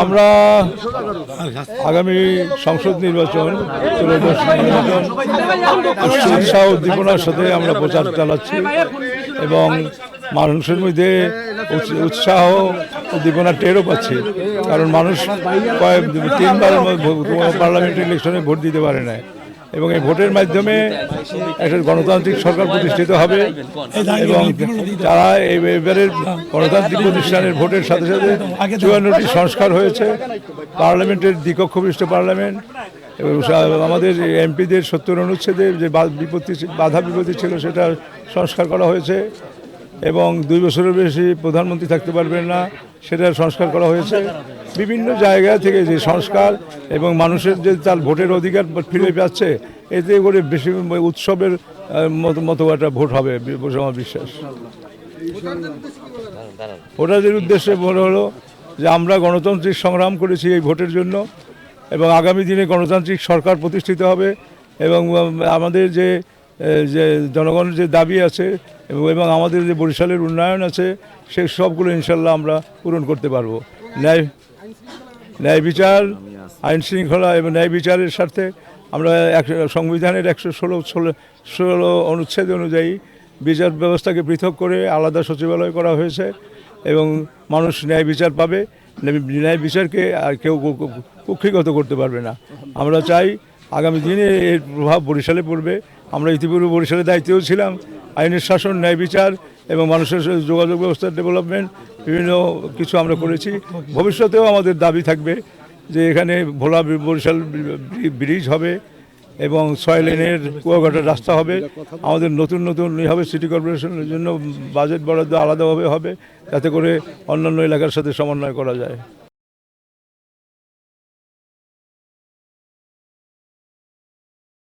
আমরা আগামী সংসদ নির্বাচন ত্রয়োদশ নির্বাচন উৎসাহ উদ্দীপনার সাথে আমরা প্রচার চালাচ্ছি এবং মানুষের মধ্যে উৎসাহ উদ্দীপনা টেরও পাচ্ছি, কারণ মানুষ তিনবার পার্লামেন্ট ইলেকশনে ভোট দিতে পারে না এবং এই ভোটের মাধ্যমে একটা গণতান্ত্রিক সরকার প্রতিষ্ঠিত হবে এবং তারা এবারের গণতান্ত্রিক প্রতিষ্ঠানের ভোটের সাথে সাথে ৫৪টি সংস্কার হয়েছে। পার্লামেন্টের দ্বিকক্ষ বিশিষ্ট পার্লামেন্ট এবং আমাদের এমপিদের ৭০ অনুচ্ছেদে যে বাধা বিপত্তি ছিল সেটা সংস্কার করা হয়েছে এবং ২ বছরের বেশি প্রধানমন্ত্রী থাকতে পারবেন না সেটার সংস্কার করা হয়েছে। বিভিন্ন জায়গা থেকে যে সংস্কার এবং মানুষের যে তার ভোটের অধিকার ফিরে পাচ্ছে, এতে করে বেশি উৎসবের মতো একটা ভোট হবে বলে আমার বিশ্বাস। ভোটারদের উদ্দেশ্যে বলা হলো যে আমরা গণতান্ত্রিক সংগ্রাম করেছি এই ভোটের জন্য এবং আগামী দিনে গণতান্ত্রিক সরকার প্রতিষ্ঠিত হবে এবং আমাদের যে জনগণের যে দাবি আছে এবং আমাদের যে বরিশালের উন্নয়ন আছে সেই সবগুলো ইনশাল্লাহ আমরা পূরণ করতে পারবো। ন্যায় বিচার, আইন শৃঙ্খলা এবং ন্যায় বিচারের স্বার্থে আমরা সংবিধানের ১১৬ অনুচ্ছেদ অনুযায়ী বিচার ব্যবস্থাকে পৃথক করে আলাদা সচিবালয় করা হয়েছে এবং মানুষ ন্যায় বিচার পাবে। ন্যায় বিচারকে আর কেউ কুক্ষিগত করতে পারবে না। আমরা চাই আগামী দিনে এর প্রভাব বরিশালে পড়বে। আমরা ইতিপূর্বে বরিশালের দায়িত্বেও ছিলাম। আইনের শাসন, ন্যায় বিচার এবং মানুষের যোগাযোগ ব্যবস্থার ডেভেলপমেন্ট বিভিন্ন কিছু আমরা করেছি। ভবিষ্যতেও আমাদের দাবি থাকবে যে এখানে ভোলা বরিশাল ব্রিজ হবে এবং ৬ লেনের কুয়াকাটার রাস্তা হবে। আমাদের নতুন হবে সিটি কর্পোরেশনের জন্য বাজেট বরাদ্দ আলাদাভাবে হবে, যাতে করে অন্যান্য এলাকার সাথে সমন্বয় করা যায়।